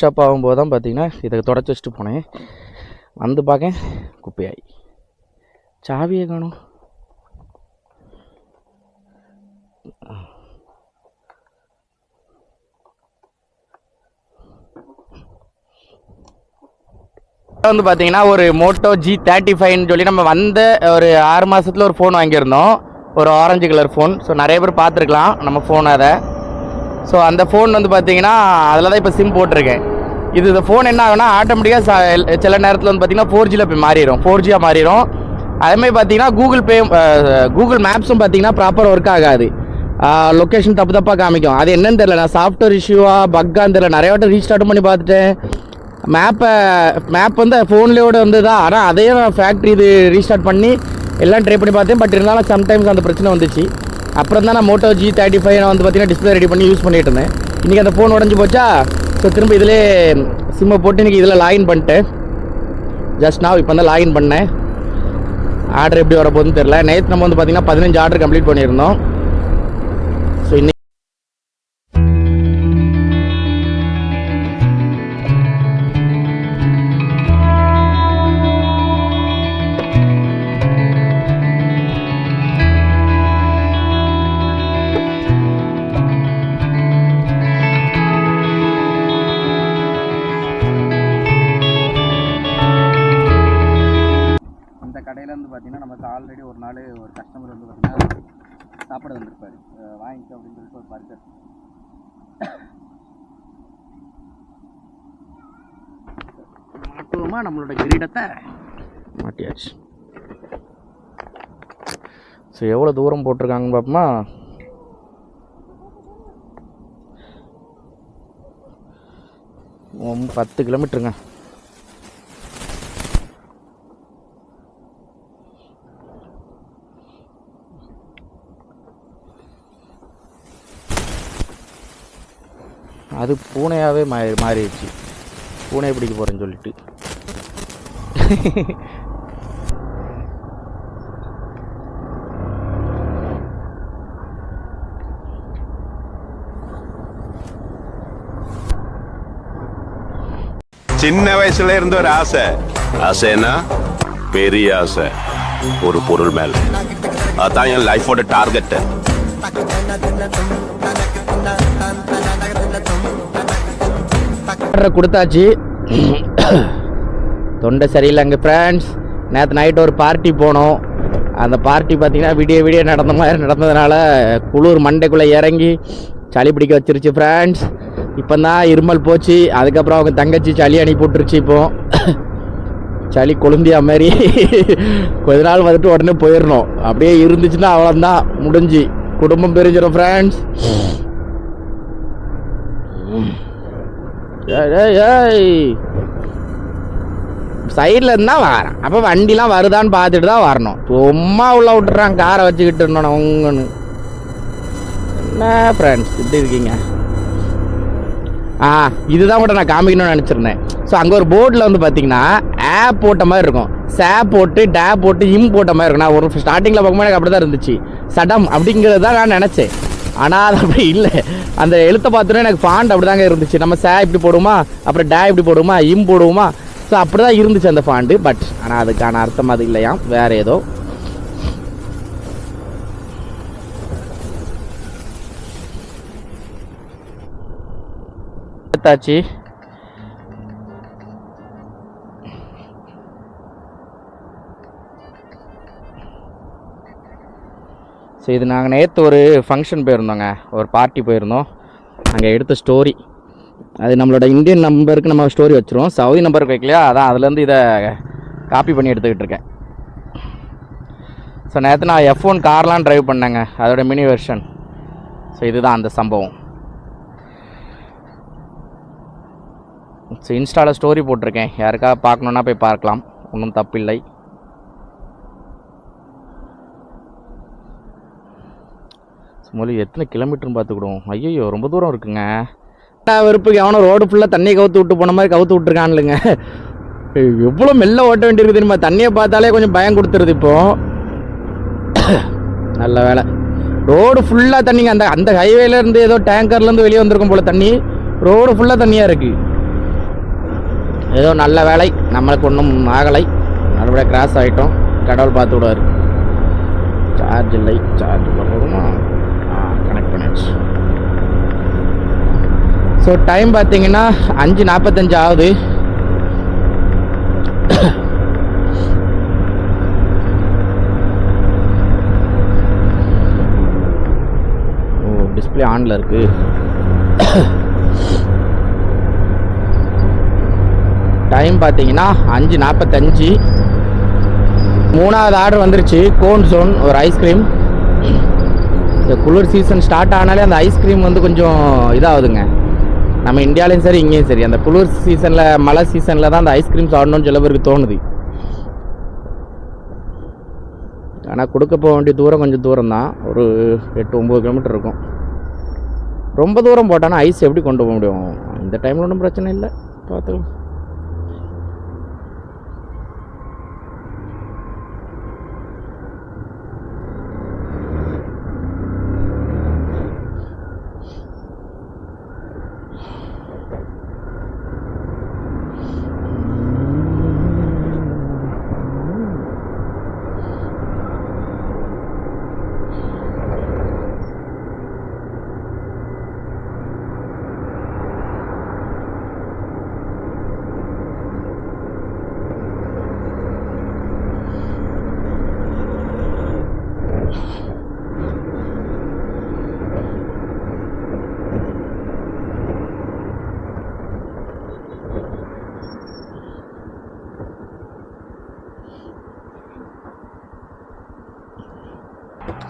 Shop ஆகும்போது தான் பார்த்தீங்கன்னா இதை தொடச்சி வச்சுட்டு போனேன். வந்து பார்க்க குப்பையாகி சாவியை காணும். வந்து பார்த்தீங்கன்னா ஒரு மோட்டோ G35ன்னு சொல்லி நம்ம வந்த ஒரு 6 மாதத்தில் ஒரு ஃபோன் வாங்கியிருந்தோம், ஒரு ஆரஞ்சு கலர் ஃபோன். ஸோ நிறைய பேர் பார்த்துருக்கலாம் நம்ம ஃபோன் அதை. ஸோ அந்த ஃபோன் வந்து பார்த்தீங்கன்னா அதில் தான் இப்போ சிம் போட்டிருக்கேன். இந்த ஃபோன் என்ன ஆகுனா ஆட்டோமேட்டிக்காக சில நேரத்தில் வந்து பார்த்தீங்கன்னா 4Gயில் போய் மாறிடும், 4Gயாக மாறிடும். அதேமாதிரி பார்த்தீங்கன்னா கூகுள் மேப்ஸும் பார்த்தீங்கன்னா ப்ராப்பர் ஒர்க் ஆகாது, லொக்கேஷன் தப்பாக காமிக்கும். அது என்னன்னு தெரியல, நான் சாஃப்ட்வேர் இஷ்யூவாக பக்கான்னு தெரியல. நிறைய வாட்டி ரீஸ்டார்ட் பண்ணி பார்த்துட்டேன். மேப் வந்து ஃபோன்லேயோட வந்து தான், ஆனால் அதே நான் ஃபேக்ட்ரி இது ரீஸ்டார்ட் பண்ணி எல்லாம் ட்ரை பண்ணி பார்த்தேன். பட் இருந்தாலும் சம்டைம்ஸ் அந்த பிரச்சனை வந்துச்சு. அப்புறம் தான் நான் மோட்டோ G35 நான் வந்து பார்த்தீங்கன்னா டிஸ்பிளே ரெடி பண்ணி யூஸ் பண்ணிகிட்டு இருந்தேன். இன்றைக்கி அந்த ஃபோன் உடஞ்சி போச்சா, ஸோ திரும்ப இதிலே சிம்மை போட்டு இன்றைக்கி இதில் லாகின் பண்ணிட்டேன். ஜஸ்ட் நான் இப்போ தான் லாகின் பண்ணேன். ஆர்டர் எப்படி வரப்போகுதுன்னு தெரில. நேற்று நம்ம வந்து பார்த்திங்கன்னா 15 ஆர்டர் கம்ப்ளீட் பண்ணியிருந்தோம். ஸோ இன்னைக்கு கடையில் வந்து பார்த்தீங்கன்னா நமக்கு ஆல்ரெடி ஒரு நாள் ஒரு கஸ்டமர் வந்து பார்த்தீங்கன்னா சாப்பிட வந்திருப்பார், வாங்கிக்க அப்படின்னு சொல்லிட்டு ஒரு பர்கர். மாட்டுவோமா நம்மளோட கிரீடத்தை மாட்டியாச்சு. ஸோ எவ்வளோ தூரம் போட்டிருக்காங்கன்னு பார்ப்போமா. ரொம்ப 10 கிலோமீட்டருங்க. அது பூனையாகவே மாறிடுச்சு, பூனையை பிடிக்க போகிறேன்னு சொல்லிட்டு. சின்ன வயசுல இருந்த ஒரு ஆசைன்னா பெரிய ஆசை, ஒரு பொருள் மேல. அதான் என் லைஃபோட டார்கெட். கொடுத்தாச்சு. தொண்டை சரியில்லைங்க ஃப்ரெண்ட்ஸ். நேற்று நைட்டு ஒரு பார்ட்டி போனோம். அந்த பார்ட்டி பார்த்தீங்கன்னா விடிய நடந்த மாதிரி நடந்ததுனால குளிர் மண்டைக்குள்ளே இறங்கி சளி பிடிக்க வச்சிருச்சு ஃப்ரெண்ட்ஸ். இப்போ தான் இருமல் போச்சு. அதுக்கப்புறம் அவங்க தங்கச்சி சளி அனுப்பி விட்டுருச்சு. இப்போது சளி கொழுந்தியா மாதிரி கொஞ்ச நாள் வந்துட்டு உடனே போயிடணும். அப்படியே இருந்துச்சுன்னா அவ்வளோதான், முடிஞ்சு குடும்பம் பிரிஞ்சிடும் ஃப்ரெண்ட்ஸ். சைடில் இருந்தால் வரேன். அப்போ வண்டிலாம் வருதான்னு பார்த்துட்டு தான் வரணும். சும்மா உள்ள விட்டுறான் காரை வச்சுக்கிட்டு இருந்தோம் உங்கன்னு. என்ன ஃப்ரெண்ட்ஸ் இப்படி இருக்கீங்க? இதுதான் கூட நான் காமிக்கணும்னு நினச்சிருந்தேன். ஸோ அங்கே ஒரு போர்டில் வந்து பார்த்தீங்கன்னா ஆப் போட்ட மாதிரி இருக்கும், சேப் போட்டு டேப் போட்டு இம் போட்ட மாதிரி இருக்கும். நான் ஒரு ஸ்டார்டிங்கில் பார்க்கும்போது எனக்கு அப்படி தான் இருந்துச்சு, சடம் அப்படிங்கிறது தான் நான் நினச்சேன். ஆனால் அது அப்படி இல்லை. அந்த எழுத்தை பார்த்தோன்னே எனக்கு ஃபாண்ட் அப்படி தாங்க இருந்துச்சு. நம்ம சே இப்படி போடுவோமா, அப்புறம் டே இப்படி போடுவோமா, இம் போடுவோமா. ஸோ அப்படி தான் இருந்துச்சு அந்த ஃபாண்டு. பட் ஆனால் அதுக்கான அர்த்தம் அது இல்லையா, வேறு ஏதோ. எடுத்தாச்சு. ஸோ இது நாங்கள் நேற்று ஒரு ஃபங்க்ஷன் போயிருந்தோங்க, ஒரு பார்ட்டி போயிருந்தோம். அங்கே எடுத்த ஸ்டோரி அது நம்மளோட இந்தியன் நம்பருக்கு நம்ம ஸ்டோரி வச்சுருவோம், சவுதி நம்பருக்கு வைக்கலையா, அதான் அதுலேருந்து இதை காப்பி பண்ணி எடுத்துக்கிட்டு இருக்கேன். ஸோ நேற்று நான் F1 கார்லாம் ட்ரைவ் பண்ணேங்க, அதோட மினி வெர்ஷன். ஸோ இதுதான் அந்த சம்பவம். ஸோ இன்ஸ்டாவில் ஸ்டோரி போட்டிருக்கேன், யாருக்கா பார்க்கணுன்னா போய் பார்க்கலாம், ஒன்றும் தப்பில்லை. மொழி எத்தனை கிலோமீட்டர்னு பார்த்துக்கிடுவோம். ஐயோ ரொம்ப தூரம் இருக்குங்க. வெறுப்புக்கு எவனோ ரோடு ஃபுல்லாக தண்ணியை கவுத்து விட்டு போன மாதிரி கவுத்து விட்டுருக்கான்லுங்க. எவ்வளோ மெல்ல ஓட்ட வேண்டியிருக்கு தெரியுமா, தண்ணியை பார்த்தாலே கொஞ்சம் பயம் கொடுத்துருது இப்போது. நல்ல வேலை ரோடு ஃபுல்லாக தண்ணிங்க. அந்த ஹைவேலேருந்து ஏதோ டேங்கர்லேருந்து வெளியே வந்திருக்கும் போல் தண்ணி, ரோடு ஃபுல்லாக தண்ணியாக இருக்குது. ஏதோ நல்ல வேலை, நம்மளுக்கு ஒன்றும் ஆகலை, நல்லபடியாக கிராஸ் ஆகிட்டோம். கடவுள் பார்த்து விடுவார். சார்ஜ் இல்லை, சார்ஜ் போடுமா? கனெக்ட் பண்ணிடுச்சு. ஸோ டைம் பார்த்தீங்கன்னா 5:45 ஆகுது. டிஸ்பிளே ஆனில் இருக்கு. டைம் பார்த்தீங்கன்னா 5:45. 3வது ஆர்டர் வந்துருச்சு. கோன் சோன் ஒரு ஐஸ்கிரீம். இந்த குளிர் சீசன் ஸ்டார்ட் ஆனாலே அந்த ஐஸ்கிரீம் வந்து கொஞ்சம் இதாகுதுங்க. நம்ம இந்தியாவிலையும் சரி இங்கேயும் சரி அந்த குளிர் சீசனில், மழை சீசனில் தான் அந்த ஐஸ்கிரீம் சாப்பிடணும்னு சில பேருக்கு தோணுது. ஆனால் கொடுக்க போக வேண்டிய தூரம் கொஞ்சம் தூரம் தான், ஒரு 8-9 கிலோமீட்டர் இருக்கும். ரொம்ப தூரம் போட்டானா ஐஸ் எப்படி கொண்டு போக முடியும்? இந்த டைமில் ஒன்றும் பிரச்சனை இல்லை, பார்த்துக்கலாம்.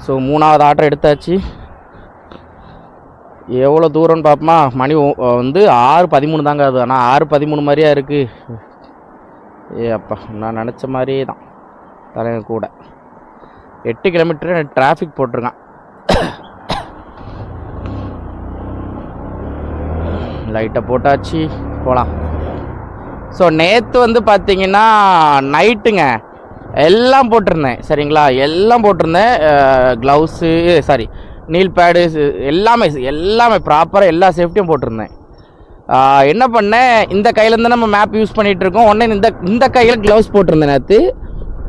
ஸோ 3வது ஆர்டர் எடுத்தாச்சு. எவ்வளோ தூரம்னு பார்ப்போமா? மணி வந்து 6:13 தாங்க அது. ஆனால் 6:13 மாதிரியா இருக்குது. அப்பா, நான் நினச்ச மாதிரியே தான் தலைங்க கூட. 8 கிலோமீட்டர் டிராஃபிக் போட்டிருக்கான். லைட்டை போட்டாச்சு, போகலாம். ஸோ நேற்று வந்து பார்த்தீங்கன்னா நைட்டுங்க எல்லாம் போட்டிருந்தேன், சரிங்களா? எல்லாம் போட்டிருந்தேன். க்ளவுஸு, சாரி, நீல் பேடு, எல்லாமே ப்ராப்பராக எல்லா சேஃப்டியும் போட்டிருந்தேன். என்ன பண்ணேன், இந்த கையிலேருந்து நம்ம மேப் யூஸ் பண்ணிகிட்டு இருக்கோம். உடனே இந்த கையில் க்ளவுஸ் போட்டிருந்தேன் நேற்று,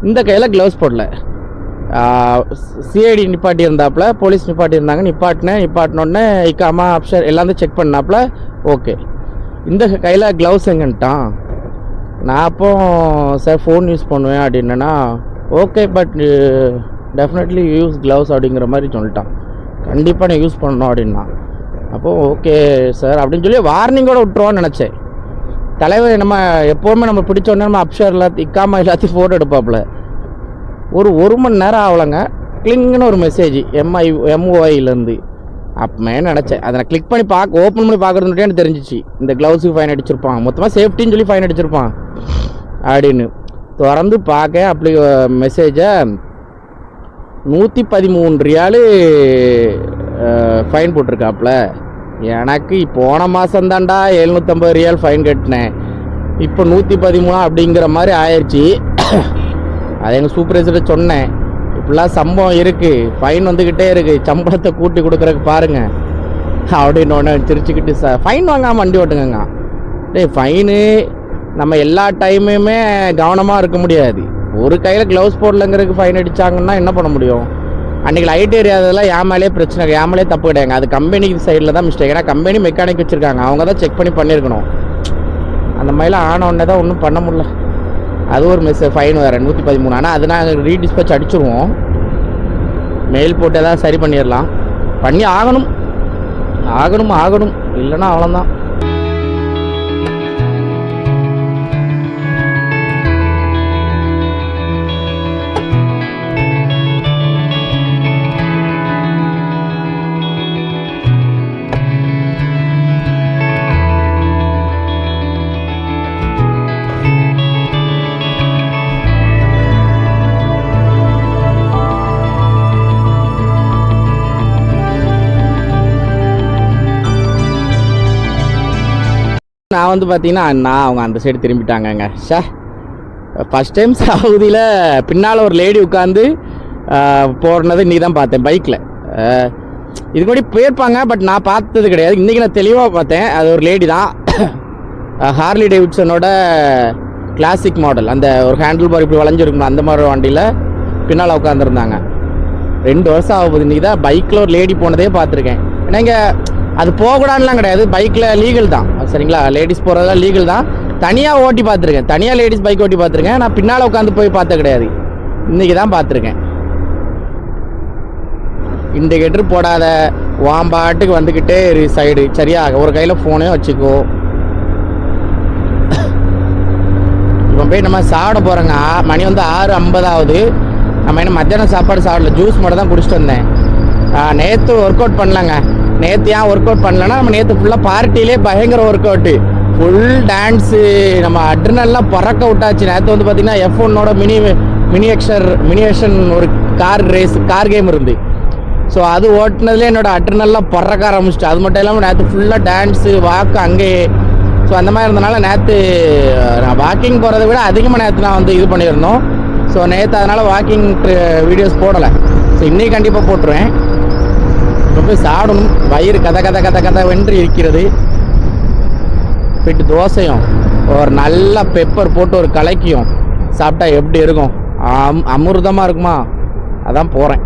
இந்த கையில் க்ளவுஸ் போடல. சிஐடி நிப்பாட்டி இருந்தாப்புல, போலீஸ் நிப்பாட்டி இருந்தாங்க. நிப்பாட்டினோடனே இக்காமா அப்ஷர் எல்லாம் செக் பண்ணாப்புல. ஓகே, இந்த கையில் க்ளவுஸ் எங்கன்ட்டான். நான் அப்போ சார் ஃபோன் யூஸ் பண்ணுவேன் அப்படின்னா, okay but definitely use gloves அப்படிங்கிற மாதிரி சொல்லிட்டான். கண்டிப்பாக நீ யூஸ் பண்ணணும் அப்படின்னா. அப்போது ஓகே சார் அப்படின்னு சொல்லி வார்னிங்கோட விட்டுருவோன்னு நினச்சேன். தலைவர் நம்ம எப்போவுமே நம்ம பிடிச்சோடனே நம்ம அப்ஷர் இக்காமா எல்லாத்தையும் ஃபோட்டோ எடுப்பாப்புல. ஒரு மணி நேரம் ஆகலைங்க, கிளிங்குன்னு ஒரு மெசேஜ் MOIலேருந்து. அப்பமே நினச்சேன், அதை நான் கிளிக் பண்ணி ஓப்பன் பண்ணி பார்க்குறது எனக்கு தெரிஞ்சிச்சு, இந்த க்ளவுஸுக்கு ஃபைன் அடிச்சிருப்பான், மொத்தமாக சேஃப்டின்னு சொல்லி ஃபைன் அடிச்சிருப்பான் அப்படின்னு. திறந்து பார்க்க அப்படி மெசேஜை 113 ரியாலு ஃபைன் போட்டிருக்காப்புல. எனக்கு போன மாதம் தான்டா 750 ரியால் ஃபைன் கட்டினேன், இப்போ 113 அப்படிங்கிற மாதிரி ஆயிடுச்சு. அதை எங்கள் சூப்பர்வைசர்கிட்ட சொன்னேன், இப்படிலாம் சம்பவம் இருக்குது, ஃபைன் வந்துக்கிட்டே இருக்குது, சம்பளத்தை கூட்டி கொடுக்குறதுக்கு பாருங்கள் அப்படின்னு. ஒன்று சிரிச்சுக்கிட்டு, ஃபைன் வாங்காமல் வண்டி ஓட்டுங்க. ஃபைனு நம்ம எல்லா டைமுமே கவனமாக இருக்க முடியாது. ஒரு கையில் க்ளவுஸ் போடலங்கிறதுக்கு ஃபைன் அடித்தாங்கன்னா என்ன பண்ண முடியும்? அன்றைக்கி லைட் ஏரியாதெல்லாம் என் மேலே பிரச்சனை, என் மேலே தப்பு கிடையாது. அது கம்பெனி சைடில் தான் மிஸ்டேக். ஏன்னா கம்பெனி மெக்கானிக் வச்சுருக்காங்க, அவங்க தான் செக் பண்ணி பண்ணியிருக்கணும். அந்த மாதிரிலாம் ஆன உடனே தான் ஒன்றும் பண்ண முடியல. அது ஒரு ஃபைன் வேறு 113. ஆனால் அது நாங்கள் ரீடிஸ்பேச் அடிச்சுருவோம், மெயில் போட்டு எதாவது சரி பண்ணிடலாம். பண்ணி ஆகணும், இல்லைன்னா அவ்வளோதான். நான் வந்து பார்த்தீங்கன்னா அவங்க அந்த சைடு திரும்பிட்டாங்கங்க. ஃபஸ்ட் டைம் சவுதியில் பின்னால் ஒரு லேடி உட்காந்து போடுறது நீ தான் பார்த்தேன் பைக்கில். இது கூட போயிருப்பாங்க, பட் நான் பார்த்தது கிடையாது. இன்றைக்கி நான் தெளிவாக பார்த்தேன், அது ஒரு லேடி தான். ஹார்லி டேவிட்சனோட கிளாசிக் மாடல், அந்த ஒரு ஹேண்டில் பார் இப்படி வளைஞ்சிருக்கணும் அந்த மாதிரி வண்டியில் பின்னால் உட்காந்துருந்தாங்க. 2 வருஷம் ஆக போகுது. இன்றைக்கி தான் பைக்கில் ஒரு லேடி போனதே பார்த்துருக்கேன். ஏன்னா இங்கே அது போகக்கூடாதுலாம் கிடையாது, பைக்கில் லீகல் தான் சரிங்களா, லேடிஸ் போகிறதெல்லாம் லீகல் தான். தனியாக ஓட்டி பார்த்துருக்கேன், தனியாக லேடிஸ் பைக் ஓட்டி பார்த்துருக்கேன். நான் பின்னால் உட்காந்து போய் பார்த்த கிடையாது, இன்றைக்கி தான் பார்த்துருக்கேன். இண்டிகேட்டர் போடாத வாம்பாட்டுக்கு வந்துக்கிட்டே சைடு சரியா, ஒரு கையில் ஃபோனையும் வச்சுக்கோ. இப்போ போய் நம்ம சாப்பிட போகிறோங்க. மணி வந்து 6:50 ஆகுது. நம்ம என்ன மத்தியானம் சாப்பாடு சாப்பிடல, ஜூஸ் மட்டும் தான் குடிச்சிட்டு வந்தேன். நேற்று ஒர்க் அவுட் பண்ணலங்க. நேற்று ஏன் ஒர்க் அவுட் பண்ணலன்னா, நம்ம நேற்று ஃபுல்லாக பார்ட்டிலே பயங்கர ஒர்க் அவுட்டு, ஃபுல் டான்ஸு, நம்ம அட்ரினல்லாம் பறக்க விட்டாச்சு. நேற்று வந்து பார்த்திங்கன்னா F1ஓட மினியேஷன் ஒரு கார் கேம் இருந்து, ஸோ அது ஓட்டினதுலேயே என்னோடய அட்ரினல்லாம் பறக்க ஆரம்பிச்சிட்டு. அது மட்டும் இல்லாமல் நேற்று ஃபுல்லாக டான்ஸு வாக்கு அங்கேயே. ஸோ அந்த மாதிரி இருந்தனால நேற்று நான் வாக்கிங் போகிறத விட அதிகமாக நேற்று நான் வந்து இது பண்ணியிருந்தோம். ஸோ நேற்று அதனால் வாக்கிங் வீடியோஸ் போடலை. ஸோ இன்றைக்கி கண்டிப்பாக போட்டுருவேன். ரொம்ப போய் சாப்பிடணும், வயிறு கதை வென்று இருக்கிறது. போயிட்டு தோசையும் ஒரு நல்ல பெப்பர் போட்டு ஒரு கலக்கியும் சாப்பிட்டா எப்படி இருக்கும், அமிர்தமாக இருக்குமா, அதான் போகிறேன்.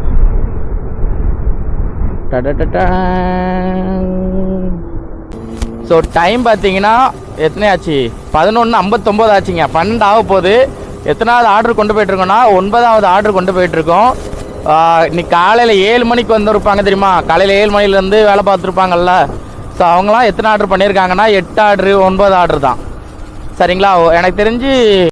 ஸோ டைம் பார்த்தீங்கன்னா எத்தனை ஆச்சு, 11:59 ஆச்சுங்க. 12 ஆக போகுது. எத்தனாவது ஆர்டர் கொண்டு போயிட்டுருக்கோன்னா 9வது ஆர்டர் கொண்டு போயிட்டுருக்கோம். இன்னைக்கு காலையில் 7 மணிக்கு வந்துருப்பாங்க தெரியுமா, காலையில் 7 மணிலேருந்து வேலை பார்த்துருப்பாங்கல்ல. ஸோ அவங்களாம் எத்தனை ஆர்டர் பண்ணியிருக்காங்கன்னா 8 ஆர்டரு 9 ஆர்டர் தான் சரிங்களா. எனக்கு தெரிஞ்சு